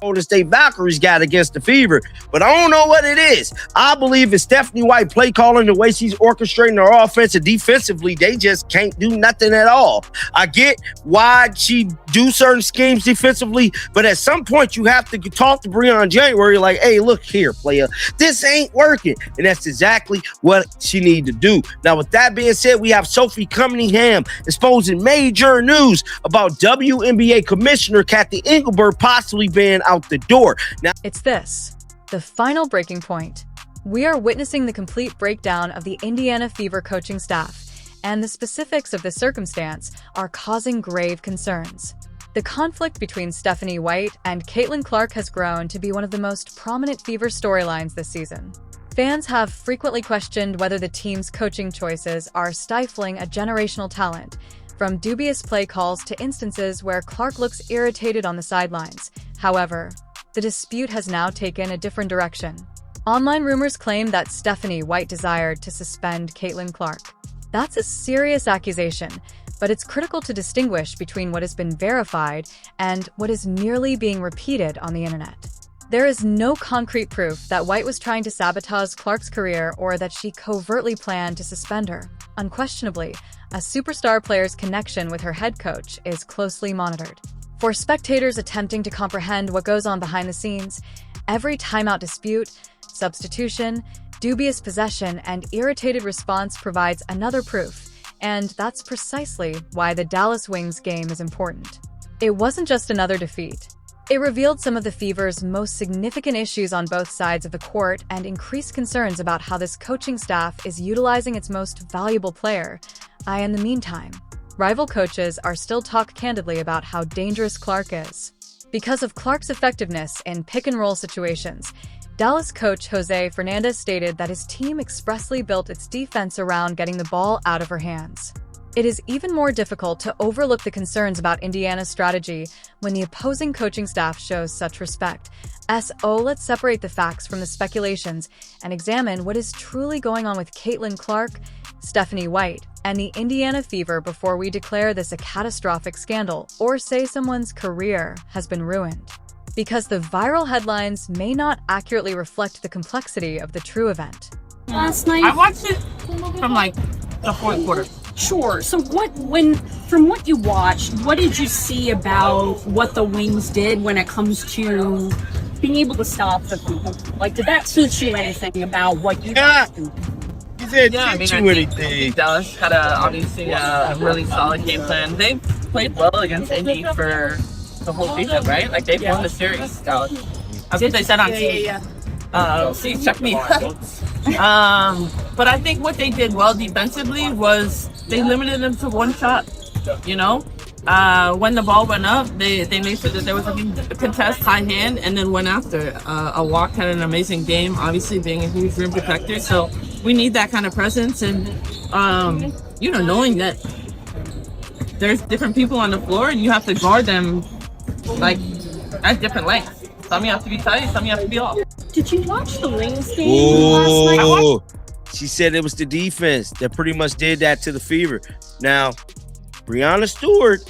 Golden State Valkyries got against the Fever, but I don't know what it is. I believe it's Stephanie White play calling, the way she's orchestrating her offense, and defensively, they just can't do nothing at all. I get why she do certain schemes defensively, but at some point you have to talk to Breonna January like, hey, look here, player, this ain't working. And that's exactly what she need to do. Now, with that being said, we have Sophie Cunningham exposing major news about WNBA Commissioner Kathy Engelbert possibly being out the door. Now, it's this, the final breaking point. We are witnessing the complete breakdown of the Indiana Fever coaching staff, and the specifics of the circumstance are causing grave concerns. The conflict between Stephanie White and Caitlin Clark has grown to be one of the most prominent Fever storylines this season. Fans have frequently questioned whether the team's coaching choices are stifling a generational talent, from dubious play calls to instances where Clark looks irritated on the sidelines. However, the dispute has now taken a different direction. Online rumors claim that Stephanie White desired to suspend Caitlin Clark. That's a serious accusation, but it's critical to distinguish between what has been verified and what is merely being repeated on the internet. There is no concrete proof that White was trying to sabotage Clark's career or that she covertly planned to suspend her. Unquestionably, a superstar player's connection with her head coach is closely monitored. For spectators attempting to comprehend what goes on behind the scenes, every timeout dispute, substitution, dubious possession, and irritated response provides another proof, and that's precisely why the Dallas Wings game is important. It wasn't just another defeat. It revealed some of the Fever's most significant issues on both sides of the court and increased concerns about how this coaching staff is utilizing its most valuable player. In the meantime, rival coaches are still talking candidly about how dangerous Clark is. Because of Clark's effectiveness in pick-and-roll situations, Dallas coach Jose Fernandez stated that his team expressly built its defense around getting the ball out of her hands. It is even more difficult to overlook the concerns about Indiana's strategy when the opposing coaching staff shows such respect. Let's separate the facts from the speculations and examine what is truly going on with Caitlin Clark, Stephanie White, and the Indiana Fever before we declare this a catastrophic scandal or say someone's career has been ruined. Because the viral headlines may not accurately reflect the complexity of the true event. Last night, I watched it from the fourth quarter. Sure. So from what you watched, what did you see about what the Wings did when it comes to being able to stop the people? Did that teach you anything about what you do? I think Dallas had obviously a really solid game plan. They played well against Indy for the whole season, right? They've won the series, Dallas. That's what they said on TV. See, check me out. But I think what they did well defensively was they limited them to one shot. When the ball went up, they made sure that there was a contest, high hand, and then went after. A walk had an amazing game, obviously being a huge rim protector. So we need that kind of presence, and knowing that there's different people on the floor and you have to guard them at different lengths. Some you have to be tight, some you have to be off. Did you watch the Wings game last night? She said it was the defense that pretty much did that to the Fever. Now, Breonna Stewart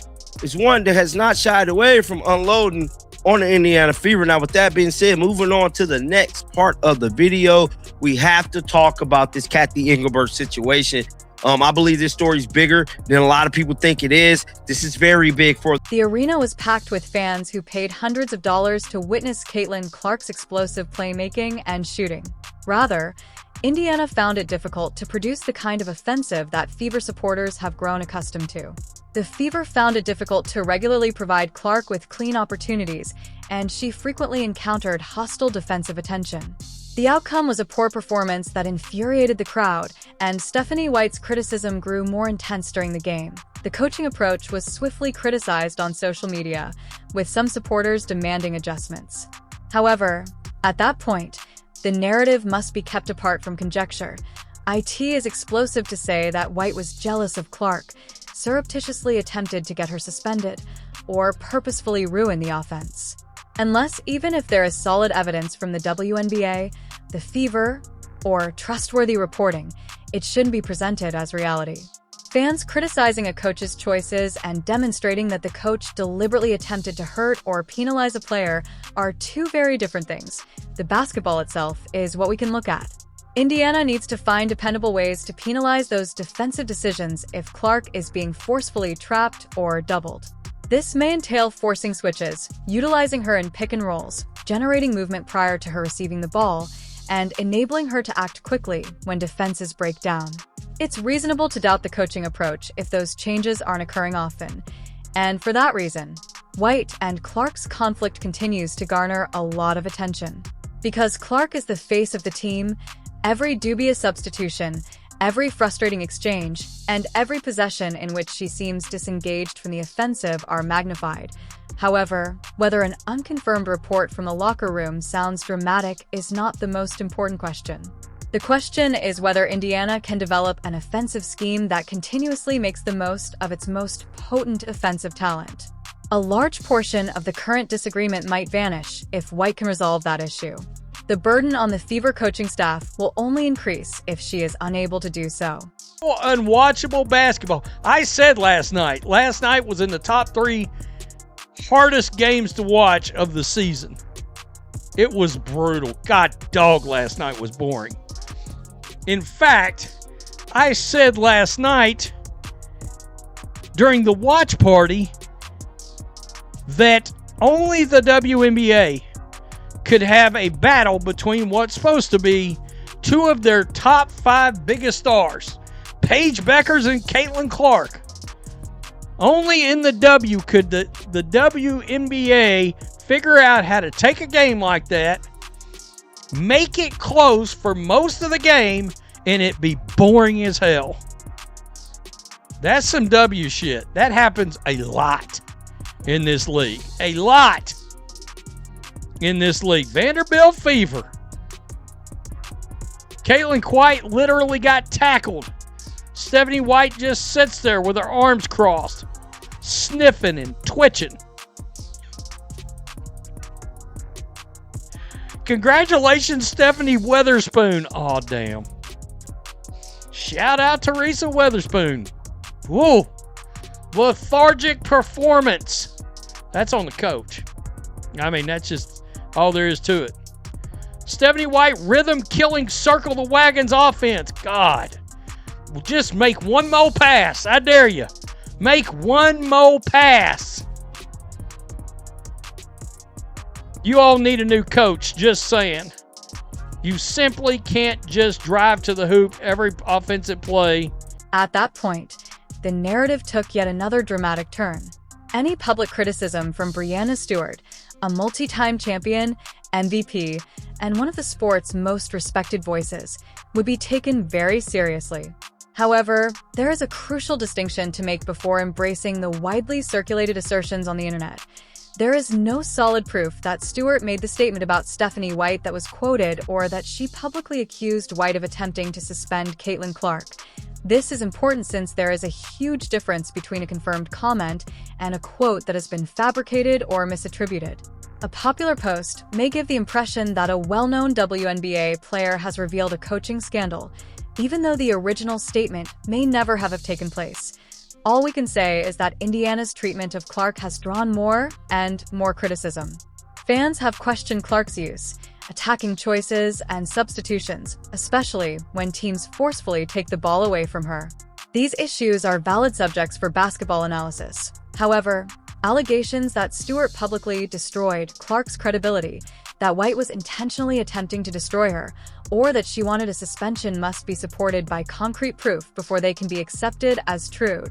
is one that has not shied away from unloading on the Indiana Fever. Now, with that being said, moving on to the next part of the video, we have to talk about this Kathy Engelbert situation. I believe this story is bigger than a lot of people think it is. This is very big for... The arena was packed with fans who paid hundreds of dollars to witness Caitlin Clark's explosive playmaking and shooting. Rather, Indiana found it difficult to produce the kind of offensive that Fever supporters have grown accustomed to. The Fever found it difficult to regularly provide Clark with clean opportunities, and she frequently encountered hostile defensive attention. The outcome was a poor performance that infuriated the crowd, and Stephanie White's criticism grew more intense during the game. The coaching approach was swiftly criticized on social media, with some supporters demanding adjustments. However, at that point, the narrative must be kept apart from conjecture. It is explosive to say that White was jealous of Clark, surreptitiously attempted to get her suspended, or purposefully ruin the offense. Unless even if there is solid evidence from the WNBA, the Fever, or trustworthy reporting, it shouldn't be presented as reality. Fans criticizing a coach's choices and demonstrating that the coach deliberately attempted to hurt or penalize a player are two very different things. The basketball itself is what we can look at. Indiana needs to find dependable ways to penalize those defensive decisions if Clark is being forcefully trapped or doubled. This may entail forcing switches, utilizing her in pick and rolls, generating movement prior to her receiving the ball, and enabling her to act quickly when defenses break down. It's reasonable to doubt the coaching approach if those changes aren't occurring often. And for that reason, White and Clark's conflict continues to garner a lot of attention. Because Clark is the face of the team, every dubious substitution, every frustrating exchange, and every possession in which she seems disengaged from the offensive are magnified. However, whether an unconfirmed report from the locker room sounds dramatic is not the most important question. The question is whether Indiana can develop an offensive scheme that continuously makes the most of its most potent offensive talent. A large portion of the current disagreement might vanish if White can resolve that issue. The burden on the Fever coaching staff will only increase if she is unable to do so. Unwatchable basketball. I said last night was in the top 3 hardest games to watch of the season. It was brutal. God dog, last night was boring. In fact, I said last night during the watch party that only the WNBA could have a battle between what's supposed to be 2 of their top 5 biggest stars, Paige Beckers and Caitlin Clark. Only in the W could the WNBA figure out how to take a game like that, make it close for most of the game, and it be boring as hell. That's some W shit. That happens a lot in this league. A lot in this league. Vanderbilt Fever. Caitlin White literally got tackled. Stephanie White just sits there with her arms crossed, sniffing and twitching. Congratulations, Stephanie Weatherspoon. Aw, damn. Shout out Teresa Weatherspoon. Whoa. Lethargic performance. That's on the coach. I mean, that's just all there is to it. Stephanie White, rhythm killing, circle the wagons offense. God. Just make one more pass. I dare you. Make one more pass. You all need a new coach, just saying. You simply can't just drive to the hoop every offensive play. At that point, the narrative took yet another dramatic turn. Any public criticism from Breanna Stewart, a multi-time champion, MVP, and one of the sport's most respected voices, would be taken very seriously. However, there is a crucial distinction to make before embracing the widely circulated assertions on the internet. There is no solid proof that Stewart made the statement about Stephanie White that was quoted, or that she publicly accused White of attempting to suspend Caitlin Clark. This is important since there is a huge difference between a confirmed comment and a quote that has been fabricated or misattributed. A popular post may give the impression that a well-known WNBA player has revealed a coaching scandal, even though the original statement may never have taken place. All we can say is that Indiana's treatment of Clark has drawn more and more criticism. Fans have questioned Clark's use, attacking choices and substitutions, especially when teams forcefully take the ball away from her. These issues are valid subjects for basketball analysis. However, allegations that Stewart publicly destroyed Clark's credibility, that White was intentionally attempting to destroy her, or that she wanted a suspension must be supported by concrete proof before they can be accepted as true.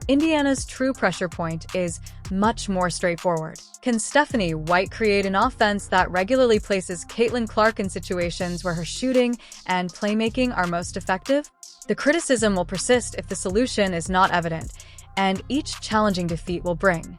Indiana's true pressure point is much more straightforward. Can Stephanie White create an offense that regularly places Caitlin Clark in situations where her shooting and playmaking are most effective? The criticism will persist if the solution is not evident, and each challenging defeat will bring.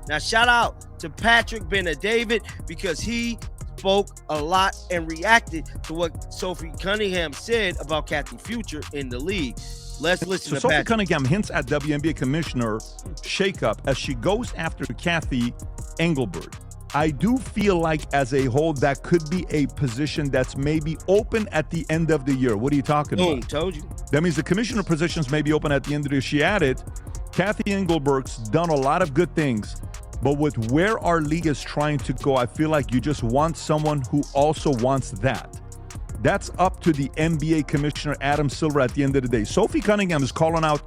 Now, shout out to Patrick Benedavid because he spoke a lot and reacted to what Sophie Cunningham said about Kathy Future in the league. Let's listen to Sophie Patrick. Cunningham hints at WNBA commissioner shakeup as she goes after Kathy Engelbert. I do feel like as a whole, that could be a position that's maybe open at the end of the year. What are you talking Boom, about? told you. That means the commissioner positions may be open at the end of the year. She added, Kathy Engelberg's done a lot of good things, but with where our league is trying to go, I feel like you just want someone who also wants that. That's up to the NBA commissioner, Adam Silver, at the end of the day. Sophie Cunningham is calling out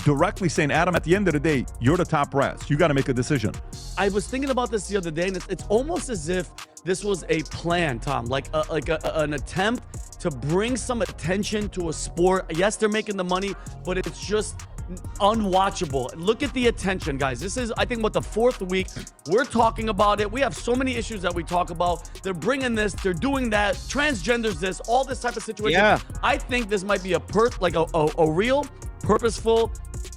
directly saying, Adam, at the end of the day, you're the top brass. You got to make a decision. I was thinking about this the other day, and it's almost as if this was a plan, Tom, like an attempt to bring some attention to a sport. Yes, they're making the money, but it's just unwatchable. Look at the attention, guys. This is, I think, what, the fourth week. We're talking about it. We have so many issues that we talk about. They're bringing this, they're doing that, transgenders this, all this type of situation. Yeah. I think this might be a real purposeful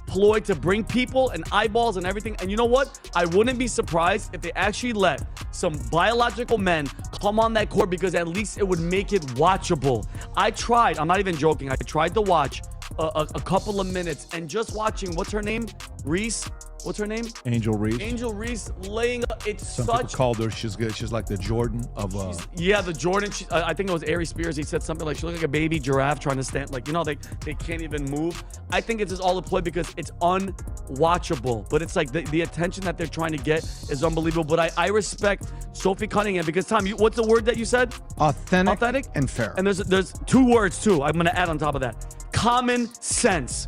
ploy to bring people and eyeballs and everything. And you know what? I wouldn't be surprised if they actually let some biological men come on that court, because at least it would make it watchable. I tried, I'm not even joking, I tried to watch a couple of minutes, and just watching, what's her name? Reese? What's her name? Angel Reese. Angel Reese laying up. It's Some such. people called her, she's good. She's like the Jordan of. Yeah, the Jordan. I think it was Ari Spears. He said something like she looked like a baby giraffe trying to stand. Like, you know, they can't even move. I think it's just all a ploy because it's unwatchable. But it's like the attention that they're trying to get is unbelievable. But I respect Sophie Cunningham because, Tom, what's the word that you said? Authentic and fair. And there's two words too. I'm gonna add on top of that. Common sense.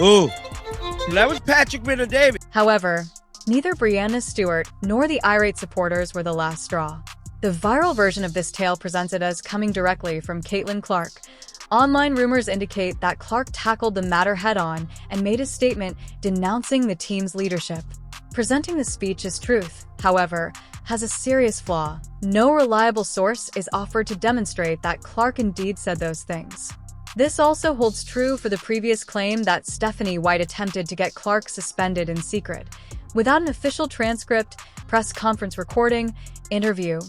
Ooh. That was Patrick David. However, neither Breanna Stewart nor the irate supporters were the last straw. The viral version of this tale presented as coming directly from Caitlin Clark. Online rumors indicate that Clark tackled the matter head-on and made a statement denouncing the team's leadership. Presenting the speech as truth, however, has a serious flaw. No reliable source is offered to demonstrate that Clark indeed said those things. This also holds true for the previous claim that Stephanie White attempted to get Clark suspended in secret. Without an official transcript, press conference recording, interview,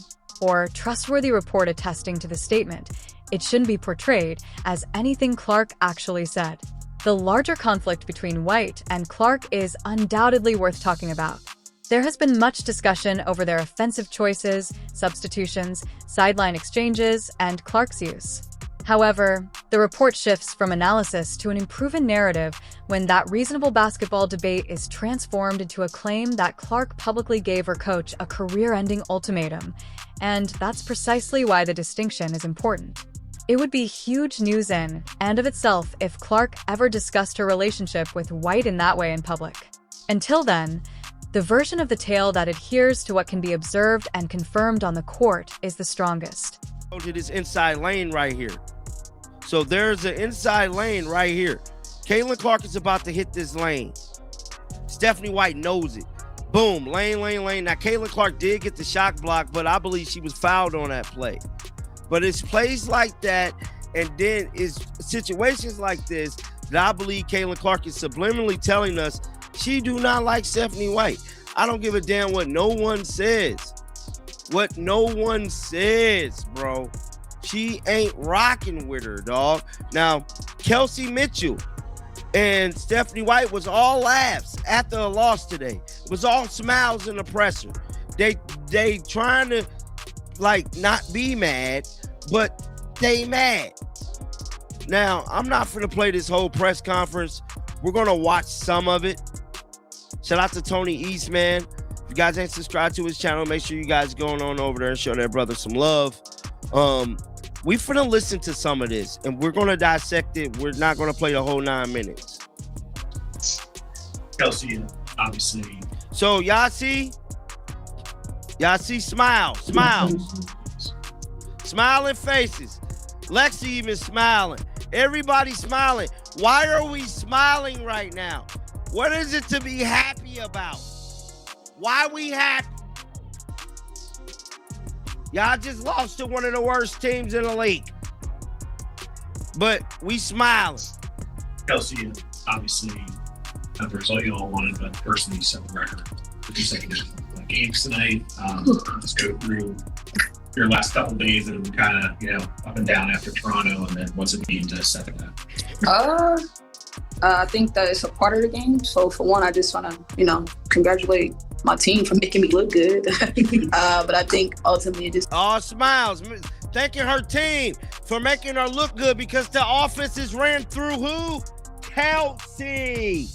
or trustworthy report attesting to the statement, it shouldn't be portrayed as anything Clark actually said. The larger conflict between White and Clark is undoubtedly worth talking about. There has been much discussion over their offensive choices, substitutions, sideline exchanges, and Clark's use. However, the report shifts from analysis to an improving narrative when that reasonable basketball debate is transformed into a claim that Clark publicly gave her coach a career-ending ultimatum, and that's precisely why the distinction is important. It would be huge news in and of itself if Clark ever discussed her relationship with White in that way in public. Until then, the version of the tale that adheres to what can be observed and confirmed on the court is the strongest. To this inside lane right here. So there's an inside lane right here. Caitlin Clark is about to hit this lane. Stephanie White knows it. Boom, lane. Now, Caitlin Clark did get the shot block, but I believe she was fouled on that play. But it's plays like that, and then it's situations like this that I believe Caitlin Clark is subliminally telling us she do not like Stephanie White. I don't give a damn what no one says. What no one says, bro. She ain't rocking with her, dog. Now, Kelsey Mitchell and Stephanie White was all laughs after a loss today. It was all smiles in the presser. They trying to, like, not be mad, but they mad. Now, I'm not finna play this whole press conference. We're gonna watch some of it. Shout out to Tony Eastman. If you guys ain't subscribed to his channel, make sure you guys going on over there and show that brother some love. We finna listen to some of this, and we're gonna dissect it. We're not gonna play the whole 9 minutes. Kelsey, obviously. So y'all see smiles, smiling faces. Lexi even smiling. Everybody smiling. Why are we smiling right now? What is it to be happy about? Why we happy? Y'all just lost to one of the worst teams in the league. But we smiling. Kelsey, obviously, not the result you all wanted, but personally set the record for consecutive games tonight. Let's go through your last couple of days that have been kind of, up and down after Toronto, and then what's it mean to second that? I think that it's a part of the game. So for one, I just want to, congratulate my team for making me look good. But I think ultimately it just all smiles, thanking her team for making her look good because the offenses ran through who? Kelsey.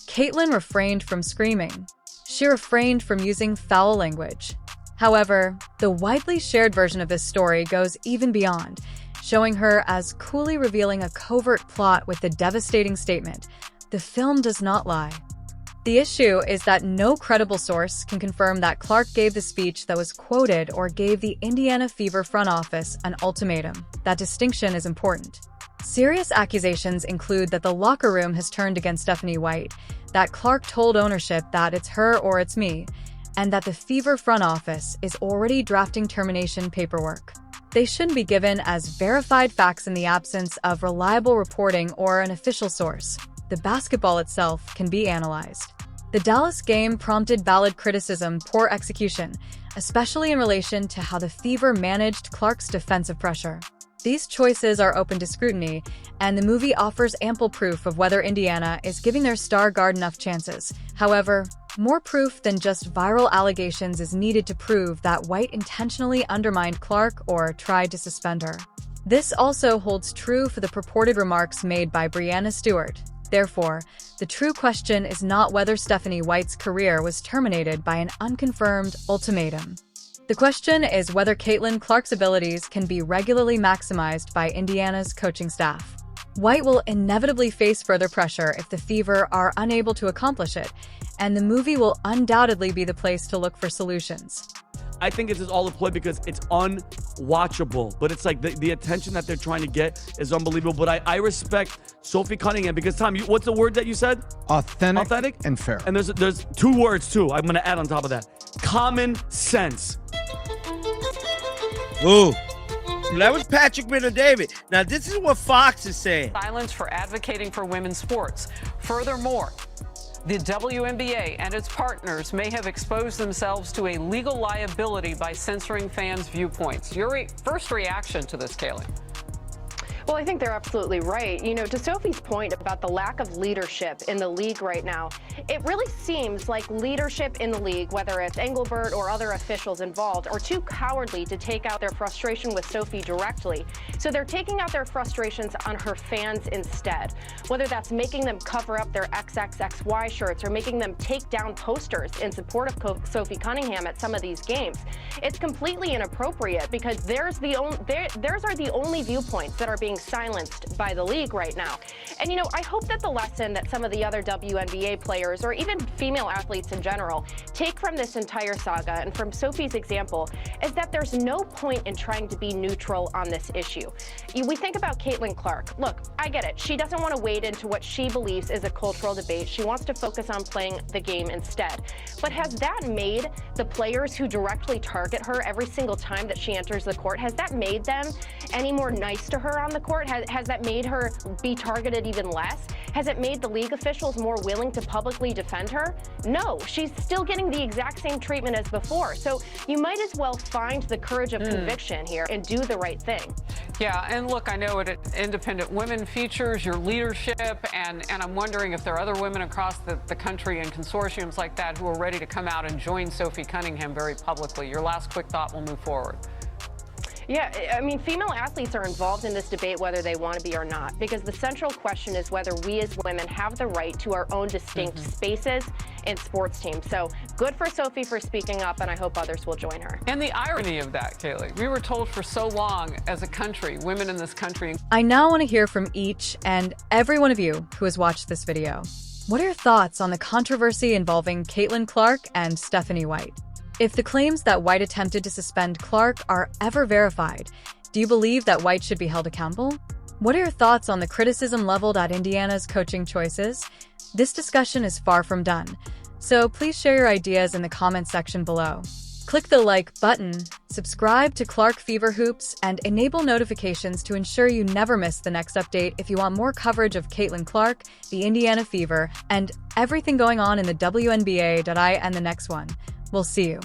Caitlin refrained from screaming. She refrained from using foul language. However, the widely shared version of this story goes even beyond, showing her as coolly revealing a covert plot with the devastating statement, "The film does not lie." The issue is that no credible source can confirm that Clark gave the speech that was quoted or gave the Indiana Fever front office an ultimatum. That distinction is important. Serious accusations include that the locker room has turned against Stephanie White, that Clark told ownership that it's her or it's me, and that the Fever front office is already drafting termination paperwork. They shouldn't be given as verified facts in the absence of reliable reporting or an official source. The basketball itself can be analyzed. The Dallas game prompted valid criticism, poor execution, especially in relation to how the Fever managed Clark's defensive pressure. These choices are open to scrutiny, and the movie offers ample proof of whether Indiana is giving their star guard enough chances. However, more proof than just viral allegations is needed to prove that White intentionally undermined Clark or tried to suspend her. This also holds true for the purported remarks made by Breanna Stewart. Therefore, the true question is not whether Stephanie White's career was terminated by an unconfirmed ultimatum. The question is whether Caitlin Clark's abilities can be regularly maximized by Indiana's coaching staff. White will inevitably face further pressure if the Fever are unable to accomplish it, and the movie will undoubtedly be the place to look for solutions. I think it's just all a ploy because it's unwatchable. But it's like the attention that they're trying to get is unbelievable. But I respect Sophie Cunningham because, Tom, what's the word that you said? Authentic and fair. And there's two words, too, I'm going to add on top of that. Common sense. Ooh. That was Patrick Ben-David. Now, this is what Fox is saying. Silence for advocating for women's sports. Furthermore, the WNBA and its partners may have exposed themselves to a legal liability by censoring fans' viewpoints. Your first reaction to this, Kaylee? Well, I think they're absolutely right. You know, to Sophie's point about the lack of leadership in the league right now, it really seems like leadership in the league, whether it's Engelbert or other officials involved, are too cowardly to take out their frustration with Sophie directly. So they're taking out their frustrations on her fans instead, whether that's making them cover up their XXXY shirts or making them take down posters in support of Sophie Cunningham at some of these games. It's completely inappropriate because theirs are the only viewpoints that are being silenced by the league right now. And, you know, I hope that the lesson that some of the other WNBA players or even female athletes in general take from this entire saga and from Sophie's example is that there's no point in trying to be neutral on this issue. We think about Caitlin Clark. Look, I get it. She doesn't want to wade into what she believes is a cultural debate. She wants to focus on playing the game instead. But has that made the players who directly target her every single time that she enters the court, has that made them any more nice to her on the court? Has that made her be targeted even less? Has it made the league officials more willing to publicly defend her? No, she's still getting the exact same treatment as before. So you might as well find the courage of conviction here and do the right thing. Yeah, and look, I know it Independent Women features your leadership, and I'm wondering if there are other women across the country and consortiums like that who are ready to come out and join Sophie Cunningham very publicly. Your last quick thought, we'll move forward. Yeah, I mean, female athletes are involved in this debate whether they want to be or not, because the central question is whether we as women have the right to our own distinct spaces in sports teams. So good for Sophie for speaking up, and I hope others will join her. And the irony of that, Kaylee, we were told for so long as a country, women in this country. I now want to hear from each and every one of you who has watched this video. What are your thoughts on the controversy involving Caitlin Clark and Stephanie White? If the claims that White attempted to suspend Clark are ever verified, do you believe that White should be held accountable? What are your thoughts on the criticism leveled at Indiana's coaching choices? This discussion is far from done, so please share your ideas in the comment section below. Click the like button, subscribe to Clark Fever Hoops, and enable notifications to ensure you never miss the next update if you want more coverage of Caitlin Clark, the Indiana Fever, and everything going on in the WNBA. And the next one. We'll see you.